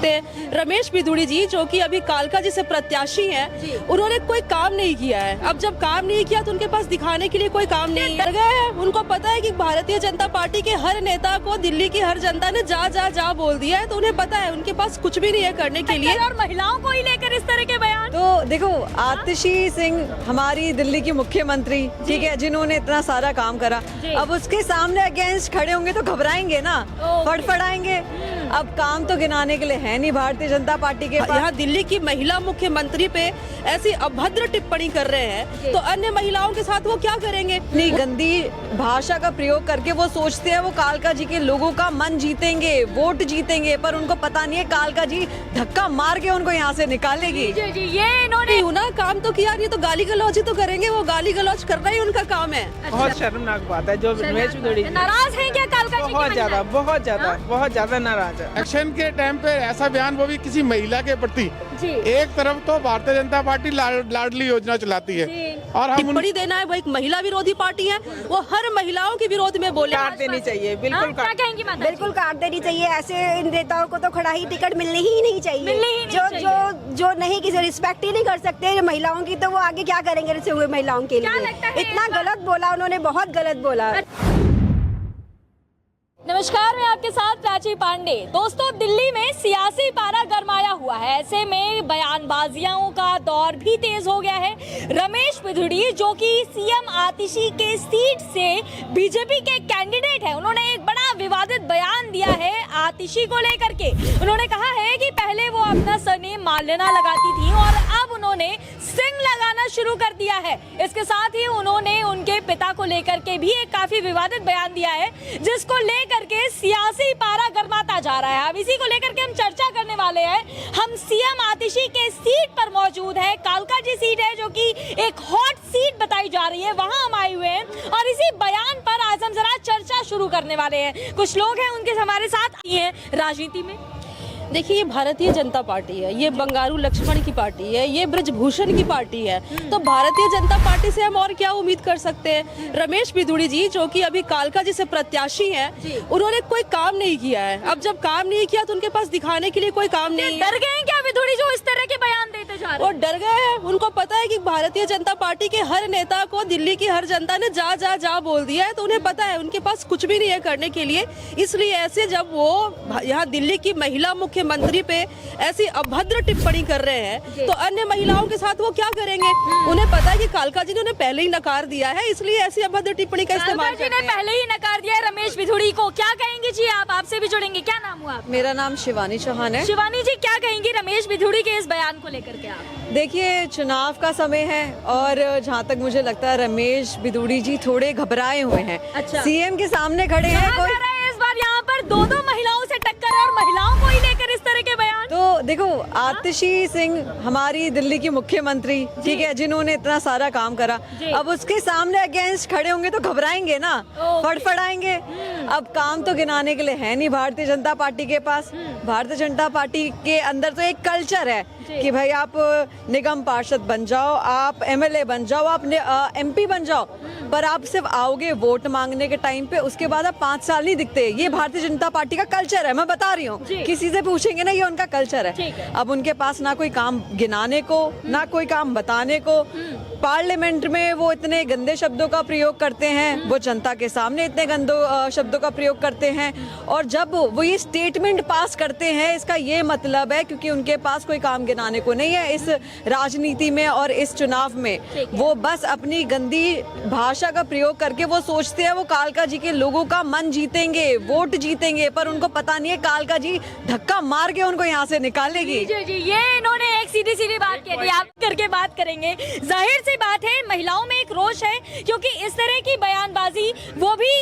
सकते हैं रमेश बिधूड़ी जी, जो कि अभी कालका जी से प्रत्याशी हैं, उन्होंने कोई काम नहीं किया है। अब जब काम नहीं किया तो उनके पास दिखाने के लिए कोई काम नहीं है। गए हैं, उनको पता है कि भारतीय जनता पार्टी के हर नेता को दिल्ली की हर जनता ने जा जा जा बोल दिया है, तो उन्हें पता है उनके पास कुछ भी नहीं है करने के लिए। और महिलाओं को ही लेकर इस तरह के बयान, तो देखो आतिशी सिंह हमारी दिल्ली की मुख्यमंत्री, ठीक है, जिन्होंने इतना सारा काम करा, अब उसके सामने अगेंस्ट खड़े होंगे तो घबराएंगे ना, फड़फड़ाएंगे। अब काम तो गिनाने के लिए है नहीं भारतीय जनता पार्टी के पास। यहाँ दिल्ली की महिला मुख्यमंत्री पे ऐसी अभद्र टिप्पणी कर रहे हैं, तो अन्य महिलाओं के साथ वो क्या करेंगे? इतनी गंदी भाषा का प्रयोग करके वो सोचते हैं वो कालका जी के लोगों का मन जीतेंगे, वोट जीतेंगे, पर उनको पता नहीं है कालका जी धक्का मार के उनको यहाँ से निकालेगी। जी, ये इन्होंने ना काम तो किया नहीं तो गाली गलौज ही तो करेंगे, वो गाली गलौज करना ही उनका काम है। बहुत शर्मनाक बात है जो रमेश बिधूड़ी नाराज हैं क्या कालका जी? बहुत ज्यादा नाराज है। इलेक्शन के टाइम पे ऐसा बयान, वो भी किसी महिला के प्रति। एक तरफ तो भारतीय जनता पार्टी लाडली योजना चलाती है और हम टिप्पणी देना है, वो एक महिला विरोधी पार्टी है, वो हर महिलाओं के विरोध में बोले। काट देनी चाहिए, बिल्कुल क्या कहेंगी माता? बिल्कुल काट देनी चाहिए। ऐसे नेताओं को तो खड़ा ही टिकट मिलनी ही नहीं चाहिए। जो नहीं किसी रिस्पेक्ट ही नहीं कर सकते महिलाओं की, तो वो आगे क्या करेंगे ऐसे हुए महिलाओं के लिए? इतना गलत बोला उन्होंने, बहुत गलत बोला। नमस्कार, मैं आपके साथ प्राची पांडे। दोस्तों, दिल्ली में सियासी पारा गरमाया हुआ है, ऐसे में बयानबाजियों का दौर भी तेज हो गया है। रमेश बिधूड़ी, जो कि सीएम आतिशी के सीट से बीजेपी के कैंडिडेट हैं, उन्होंने एक बड़ा विवादित बयान दिया है आतिशी को लेकर के। उन्होंने कहा है कि पहले वो अपना सरनेम मार्लेना लगाती थी और अब उन्होंने सिंह लगाना शुरू कर दिया है। इसके साथ ही उन्होंने उनके पिता को लेकर के भी एक काफी विवादित बयान दिया है, जिसको लेकर के सियासी पारा गरमाता जा रहा है। अब इसी को लेकर के हम चर्चा करने वाले हैं। हम सीएम आतिशी के सीट पर मौजूद है, कालका जी सीट है, जो कि एक हॉट सीट बताई जा रही है, वहां हम आए हुए हैं और इसी बयान पर आज हम जरा चर्चा शुरू करने वाले हैं। कुछ लोग हैं, उनके हमारे साथ आए हैं राजनीति में। देखिए, ये भारतीय जनता पार्टी है, ये बंगारू लक्ष्मण की पार्टी है, ये ब्रजभूषण की पार्टी है, तो भारतीय जनता पार्टी से हम और क्या उम्मीद कर सकते हैं? रमेश बिधूड़ी जी, जो कि अभी कालका जी से प्रत्याशी हैं, उन्होंने कोई काम नहीं किया है। अब जब काम नहीं किया तो उनके पास दिखाने के लिए कोई काम नहीं है। डर गए हैं क्या बिधूड़ी जो इस तरह के बयान देते जा रहे हैं? वो डर गए हैं, उनको पता है कि भारतीय जनता पार्टी के हर नेता को दिल्ली की हर जनता ने जा जा जा बोल दिया है, तो उन्हें पता है उनके पास कुछ भी नहीं है करने के लिए। इसलिए ऐसे जब वो यहाँ दिल्ली की महिला मुख्यमंत्री पे ऐसी अभद्र टिप्पणी कर रहे हैं, तो अन्य महिलाओं के साथ वो क्या करेंगे? उन्हें पता है कि कालका जी ने उन्हें पहले ही नकार दिया है, इसलिए ऐसी अभद्र टिप्पणी का इस्तेमाल करते हैं। पहले ही नकार दिया है रमेश बिधूड़ी को। क्या कहेंगे जी आप? आपसे भी जुड़ेंगे। क्या नाम हुआ आपका? मेरा नाम शिवानी चौहान है। शिवानी जी, क्या कहेंगी रमेश बिधूड़ी के इस बयान को लेकर के आप? देखिए, चुनाव का समय है और जहाँ तक मुझे लगता है रमेश बिधूड़ी जी थोड़े घबराए हुए हैं। अच्छा। सीएम के सामने खड़े हैं। इस बार यहाँ पर दो महिलाओं से टक्कर है और महिलाओं को ही लेकर इस तरह के बयान। तो देखो आतिशी सिंह हमारी दिल्ली की मुख्यमंत्री, ठीक है, जिन्होंने इतना सारा काम करा, अब उसके सामने अगेंस्ट खड़े होंगे तो घबराएंगे ना, फड़फड़ाएंगे। अब काम तो गिनाने के लिए है नहीं भारतीय जनता पार्टी के पास। भारतीय जनता पार्टी के अंदर तो एक कल्चर है कि भाई आप निगम पार्षद बन जाओ, आप एमएलए बन जाओ, आप एमपी बन जाओ, पर आप सिर्फ आओगे वोट मांगने के टाइम पे, उसके बाद आप 5 साल नहीं दिखते। ये भारतीय जनता पार्टी का कल्चर है, मैं बता रही हूँ। किसी से पूछेंगे ना, ये उनका कल्चर है। अब उनके पास ना कोई काम गिनाने को, ना कोई काम बताने को। पार्लियामेंट में वो इतने गंदे शब्दों का प्रयोग करते हैं, वो जनता के सामने इतने गंदे शब्दों का प्रयोग करते हैं, और जब वो ये स्टेटमेंट पास करते हैं, इसका ये मतलब है क्योंकि उनके पास कोई काम गिनाने को नहीं है इस राजनीति में और इस चुनाव में। वो बस अपनी गंदी भाषा का प्रयोग करके वो सोचते हैं वो कालका जी के लोगों का मन जीतेंगे, वोट जीतेंगे, पर उनको पता नहीं है कालका जी धक्का मार के उनको यहाँ से निकालेगी। जी, ये इन्होंने एक सीधी बात कह दी। आप करके बात करेंगे। जाहिर सी बात है, महिलाओं में एक रोष है, क्योंकि इस तरह की बयानबाजी, वो भी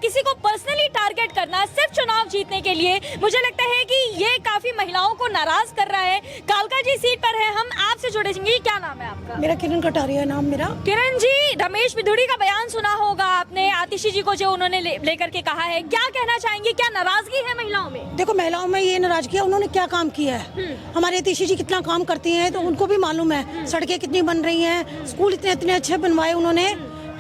किसी को पर्सनली टारगेट करना सिर्फ चुनाव जीतने के लिए, मुझे लगता है कि ये काफी महिलाओं को नाराज कर रहा है। कालका जी सीट पर है, हम आपसे जुड़ेंगे। क्या नाम है आपका? मेरा किरण कटारिया नाम मेरा। किरण जी, रमेश बिधूड़ी का बयान सुना होगा आपने, आतिशी जी को जो उन्होंने लेकर के कहा है, क्या कहना चाहेंगे? क्या नाराजगी है महिलाओं में? देखो, महिलाओं में ये नाराजगी है, उन्होंने क्या काम किया है। हमारे आतिशी जी कितना काम करती हैं, तो उनको भी मालूम है। सड़कें कितनी बन रही हैं, स्कूल इतने अच्छे बनवाए उन्होंने,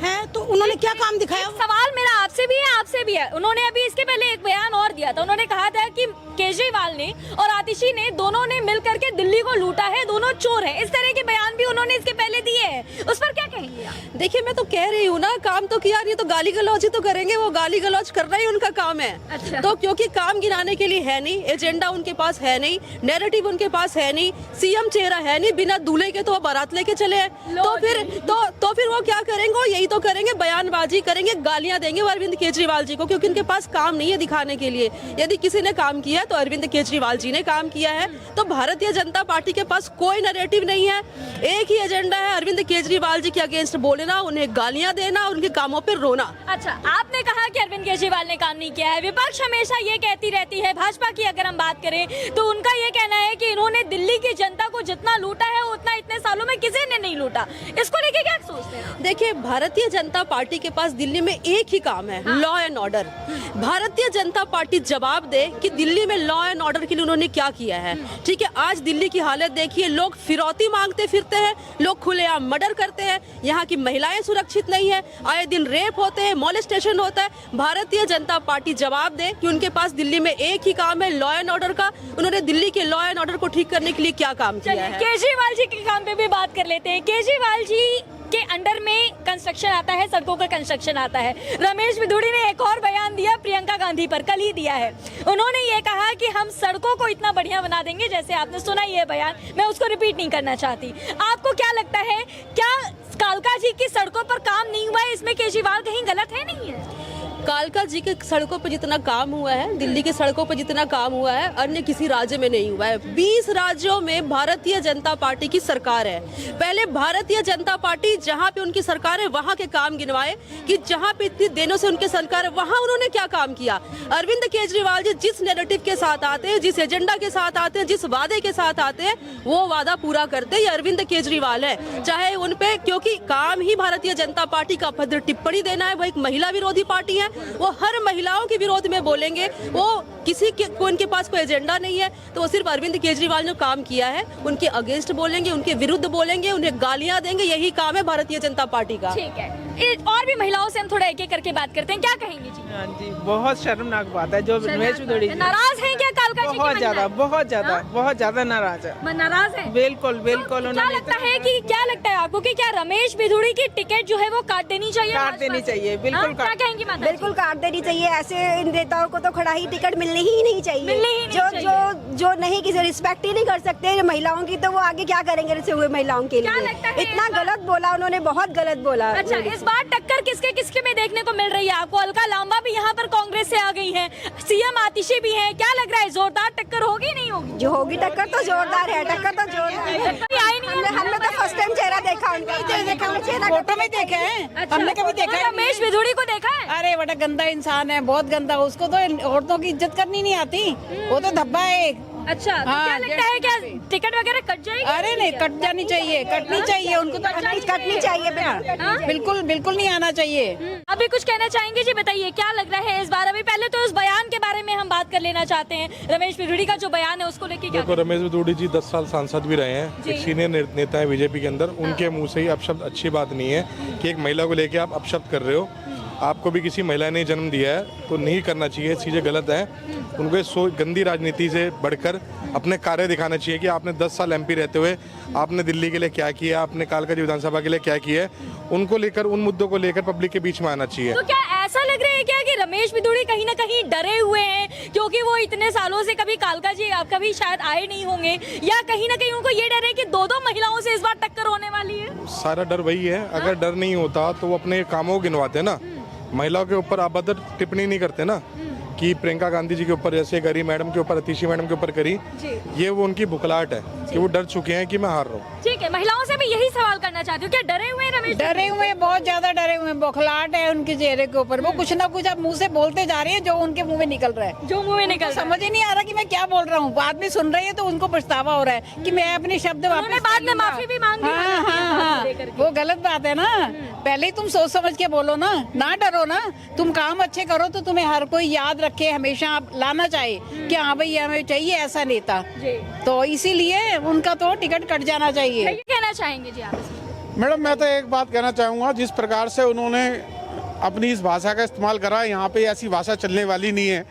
है तो उन्होंने क्या काम दिखाया? सवाल मेरा आपसे भी है, आपसे भी है। उन्होंने अभी इसके पहले एक बयान और दिया था। उन्होंने कहा था कि केजरीवाल ने और आतिशी ने दोनों ने मिल करके दिल्ली को लूटा है, दोनों चोर हैं। इस तरह के बयान भी उन्होंने इसके पहले दिए हैं। उस पर क्या कहेंगे आप? देखिए, मैं तो कह रही हूँ ना, काम तो किया नहीं तो गाली गलौज ही तो करेंगे। वो गाली गलौज करना ही उनका काम है। अच्छा। तो क्योंकि काम गिनाने के लिए है नहीं, एजेंडा उनके पास है नहीं, नैरेटिव उनके पास है नहीं, सीएम चेहरा है नहीं, बिना दूल्हे के तो वो बारात लेके चले हैं। तो फिर वो क्या करेंगे? वो यही तो करेंगे, बयानबाजी करेंगे, गालियां देंगे अरविंद केजरीवाल जी को, क्योंकि उनके पास काम नहीं है दिखाने के लिए। यदि किसी ने काम किया है तो अरविंद केजरीवाल जी ने काम किया है। तो भारतीय जनता पार्टी के पास कोई नैरेटिव नहीं है, एक ही एजेंडा है, अरविंद केजरीवाल जी के अगेंस्ट बोलना, उन्हें गालियां देना, उनके कामों पर रोना। अच्छा, आपने कहा कि अरविंद केजरीवाल ने काम नहीं किया है। विपक्ष हमेशा ये कहती रहती है, भाजपा की अगर हम बात करें तो उनका ये कहना है कि इन्होंने दिल्ली की जनता को जितना लूटा है उतना इतने सालों में किसी ने नहीं लूटा। इसको लेके क्या सोचते हैं? देखिए, भारतीय जनता पार्टी के पास दिल्ली में एक ही काम है, law and order. Bharatiya Janata party जवाब दे कि दिल्ली में लॉ एंड ऑर्डर के लिए उन्होंने क्या किया है। ठीक है, आज दिल्ली की हालत देखिए, लोग फिरौती मांगते फिरते हैं, लोग खुलेआम मर्डर करते हैं, यहाँ की महिलाएं सुरक्षित नहीं है, आए दिन रेप होते हैं, मॉलेस्टेशन होता है। भारतीय जनता पार्टी जवाब दे कि उनके पास दिल्ली में एक ही काम है, लॉ एंड ऑर्डर का। उन्होंने दिल्ली के लॉ एंड ऑर्डर को ठीक करने के लिए क्या काम किया है? केजरीवाल जी के काम पे भी बात कर लेते हैं। केजरीवाल जी के अंडर में कंस्ट्रक्शन आता है, सड़कों का कंस्ट्रक्शन आता है। रमेश बिधूड़ी ने एक और बयान दिया प्रियंका गांधी पर, कल ही दिया है। उन्होंने ये कहा कि हम सड़कों को इतना बढ़िया बना देंगे, जैसे आपने सुना ये बयान, मैं उसको रिपीट नहीं करना चाहती। आपको क्या लगता है, क्या कालका जी की सड़कों पर काम नहीं हुआ है? इसमें केजरीवाल कहीं गलत है, नहीं है? कालका जी के सड़कों पर जितना काम हुआ है, दिल्ली के सड़कों पर जितना काम हुआ है, अन्य किसी राज्य में नहीं हुआ है। 20 राज्यों में भारतीय जनता पार्टी की सरकार है। पहले भारतीय जनता पार्टी जहां पे उनकी सरकार है वहां के काम गिनवाए कि जहां पे इतनी दिनों से उनकी सरकार है वहां उन्होंने क्या काम किया। अरविंद केजरीवाल जी जिस नैरेटिव के साथ आते हैं, जिस एजेंडा के साथ आते हैं, जिस वादे के साथ आते हैं, वो वादा पूरा करते हैं। ये अरविंद केजरीवाल है। चाहे उन पे, क्योंकि काम ही भारतीय जनता पार्टी का अभद्र टिप्पणी देना है। वो एक महिला विरोधी पार्टी है, वो हर महिलाओं के विरोध में बोलेंगे। वो किसी के उनके पास कोई एजेंडा नहीं है, तो वो सिर्फ अरविंद केजरीवाल ने काम किया है, उनके अगेंस्ट बोलेंगे, उनके विरुद्ध बोलेंगे, उन्हें गालियां देंगे। यही काम है भारतीय जनता पार्टी का। ठीक है, और भी महिलाओं से हम थोड़ा एक एक करके बात करते हैं। क्या कहेंगे जी? हाँ जी, बहुत शर्मनाक बात है जो रमेश बिधूड़ी जी। नाराज हैं क्या कालका जी? बहुत ज्यादा नाराज है। नाराज है? बिल्कुल बिल्कुल। क्या लगता है कि, क्या लगता है आपको कि क्या रमेश बिधूड़ी की टिकट जो है वो काट देनी चाहिए? काट देनी चाहिए, बिल्कुल। क्या कहेंगी माता जी? बिल्कुल काट देनी चाहिए। ऐसे इन नेताओं को तो खड़ा ही टिकट मिलनी ही नहीं चाहिए। जो नहीं किसी रिस्पेक्ट ही नहीं कर सकते महिलाओं की, तो वो आगे क्या करेंगे ऐसे हुए महिलाओं के लिए? इतना गलत बोला उन्होंने, बहुत गलत बोला। अच्छा, इस बार टक्कर किसके किसके में देखने को मिल रही है आपको? अलका लांबा भी यहाँ पर कांग्रेस से आ गई है, सीएम आतिशी भी है। क्या लग रहा है, जोरदार टक्कर होगी नहीं होगी? जो होगी टक्कर तो जोरदार है, टक्कर तो जोरदार है। हमने तो फर्स्ट टाइम चेहरा देखा उनका। फोटो में देखा है, हमने कभी देखा है? रमेश बिधूड़ी को देखा है? अरे बड़ा गंदा इंसान है, बहुत गंदा। उसको तो औरतों की इज्जत करनी नहीं आती, वो तो धब्बा है एक। अच्छा, तो हाँ, क्या लगता है, क्या टिकट वगैरह कट जाएगी? अरे नहीं, कट जानी चाहिए, कटनी चाहिए उनको तो, कटनी चाहिए। बिल्कुल बिल्कुल नहीं आना चाहिए। अभी कुछ कहना चाहेंगे जी? बताइए क्या लग रहा है इस बार? अभी पहले तो उस बयान के बारे में हम बात कर लेना चाहते हैं, रमेश बिधूड़ी का जो बयान है उसको लेके। देखो, रमेश बिधूड़ी जी 10 साल सांसद भी रहे हैं, एक सीनियर नेता है बीजेपी के अंदर। उनके मुंह से ही अपशब्द अच्छी बात नहीं है कि एक महिला को लेके आप अपशब्द कर रहे हो। आपको भी किसी महिला ने जन्म दिया है तो नहीं करना चाहिए, चीज़ें गलत हैं। उनको गंदी राजनीति से बढ़कर अपने कार्य दिखाना चाहिए कि आपने 10 साल एमपी रहते हुए आपने दिल्ली के लिए क्या किया, आपने कालका जी विधानसभा के लिए क्या किया है। उनको लेकर, उन मुद्दों को लेकर पब्लिक के बीच में आना चाहिए। तो क्या ऐसा लग रहा है क्या कि रमेश बिधूड़ी कहीं ना कहीं डरे हुए हैं, क्योंकि वो इतने सालों से कभी कालका जी आप कभी शायद आए नहीं होंगे, या कहीं ना कहीं उनको ये डर है कि दो महिलाओं से इस बार टक्कर होने वाली है? सारा डर वही है। अगर डर नहीं होता तो वो अपने कामों को गिनवाते ना, महिलाओं के ऊपर अभद्र टिप्पणी नहीं करते ना, कि प्रियंका गांधी जी के ऊपर जैसे करी, मैडम के ऊपर, आतिशी मैडम के ऊपर करी। ये वो उनकी बुखलाहट है कि वो डर चुके हैं कि मैं हार रहा हूँ। ठीक है, महिलाओं से भी यही सवाल करना चाहती हूँ, क्या डरे हुए हैं रमेश? डरे हुए हैं, बहुत ज्यादा डरे हुए हैं। बुखलाहट है उनके चेहरे के ऊपर। वो कुछ ना कुछ अब मुंह से बोलते जा रहे हैं जो उनके मुंह में निकल रहा है, जो मुंह में निकल समझ ही नहीं आ रहा कि मैं क्या बोल रहा हूँ। बाद में सुन रही है तो उनको पछतावा हो रहा है कि मैं अपने शब्द वापस। बाद में माफी भी मांगी। हाँ, वो गलत बात है ना। पहले ही तुम सोच समझ के बोलो ना डरो ना। तुम काम अच्छे करो तो तुम्हें हर कोई याद रखे, हमेशा लाना चाहिए कि हाँ भाई हमें चाहिए ऐसा नेता। तो इसीलिए उनका तो टिकट कट जाना चाहिए। क्या कहना चाहेंगे जी आप? मैडम मैं तो एक बात कहना चाहूँगा, जिस प्रकार से उन्होंने अपनी इस भाषा का इस्तेमाल करा, यहाँ पे ऐसी भाषा चलने वाली नहीं है।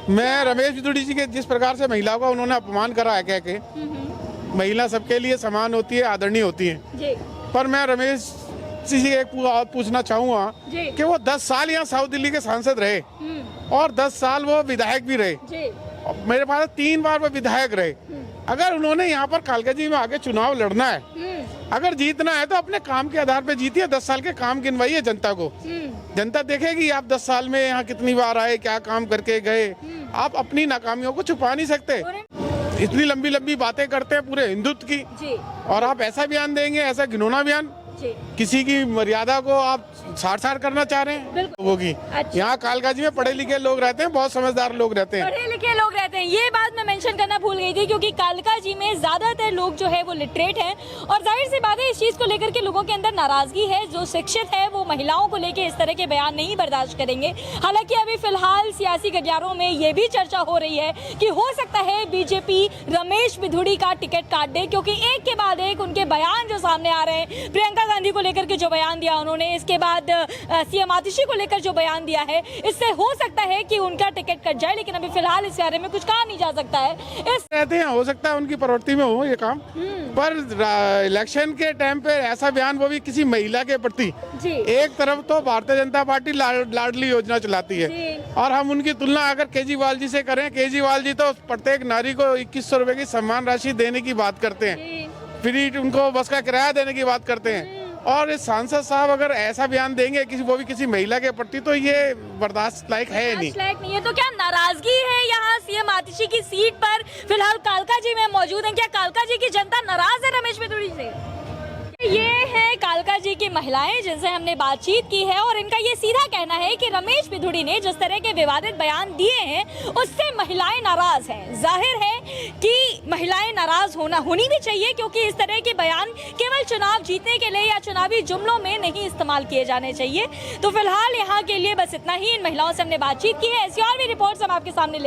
मैं रमेश बिधूड़ी जी के जिस प्रकार से महिलाओं का उन्होंने अपमान करा है, कह के महिला सबके लिए समान होती है, आदरणीय होती है। पर मैं रमेश जी से एक पूछना चाहूँगा कि वो 10 साल यहाँ साउथ दिल्ली के सांसद रहे और 10 साल वो विधायक भी रहे। मेरे पास 3 बार वो विधायक रहे। अगर उन्होंने यहाँ पर कालकाजी में आगे चुनाव लड़ना है, अगर जीतना है तो अपने काम के आधार पे जीतिए। 10 साल के काम गिनवाइए जनता को। जनता देखेगी आप 10 साल में यहाँ कितनी बार आए, क्या काम करके गए। आप अपनी नाकामियों को छुपा नहीं सकते। इतनी लंबी लंबी बातें करते हैं पूरे हिंदुत्व की, और आप ऐसा बयान देंगे, ऐसा घिनौना बयान। किसी की मर्यादा को आप छाड़ करना चाह रहे हैं लोगों की। यहाँ कालकाजी में पढ़े लिखे लोग रहते हैं, बहुत समझदार लोग रहते हैं, पढ़े लिखे लोग रहते हैं। ये बात मैं मेंशन करना भूल गई थी, क्योंकि कालकाजी में ज्यादातर लोग जो है वो लिटरेट हैं, और जाहिर सी बात है इस चीज को लेकर के लोगों के अंदर नाराजगी है। जो शिक्षित है वो महिलाओं को लेकर इस तरह के बयान नहीं बर्दाश्त करेंगे। हालांकि अभी फिलहाल सियासी गलियारों में ये भी चर्चा हो रही है कि हो सकता है बीजेपी रमेश बिधूड़ी का टिकट काट दे, क्योंकि एक के बाद एक उनके बयान जो सामने आ रहे हैं। प्रियंका गांधी को लेकर के जो बयान दिया उन्होंने, इसके बाद सीएम आतिशी को लेकर जो बयान दिया है, इससे हो सकता है कि उनका टिकट कट जाए। लेकिन अभी फिलहाल इस बारे में कुछ कहा नहीं जा सकता है। इस रहते हैं, हो सकता है उनकी प्रवृत्ति में हो ये काम, पर इलेक्शन के टाइम पे ऐसा बयान, वो भी किसी महिला के प्रति। एक तरफ तो भारतीय जनता पार्टी लाडली योजना चलाती है, और हम उनकी तुलना अगर केजरीवाल जी से करें, केजरीवाल जी तो प्रत्येक नारी को 2100 रुपए की सम्मान राशि देने की बात करते हैं, फ्री उनको बस का किराया देने की बात करते हैं। और इस सांसद साहब अगर ऐसा बयान देंगे किसी, वो भी किसी महिला के प्रति, तो ये बर्दाश्त लायक है नहीं। लायक नहीं है। तो क्या नाराजगी है यहाँ सीएम आतिशी की सीट पर फिलहाल कालकाजी में मौजूद है? क्या कालकाजी की जनता नाराज है रमेश बिधूड़ी से? ये है कालकाजी की महिलाएं जिनसे हमने बातचीत की है, और इनका ये सीधा कहना है कि रमेश बिधूड़ी ने जिस तरह के विवादित बयान दिए हैं उससे महिलाएं नाराज हैं। जाहिर है कि महिलाएं नाराज होनी भी चाहिए, क्योंकि इस तरह के बयान केवल चुनाव जीतने के लिए या चुनावी जुमलों में नहीं इस्तेमाल किए जाने चाहिए। तो फिलहाल यहाँ के लिए बस इतना ही। इन महिलाओं से हमने बातचीत की है। ऐसी और भी रिपोर्ट्स हम आपके सामने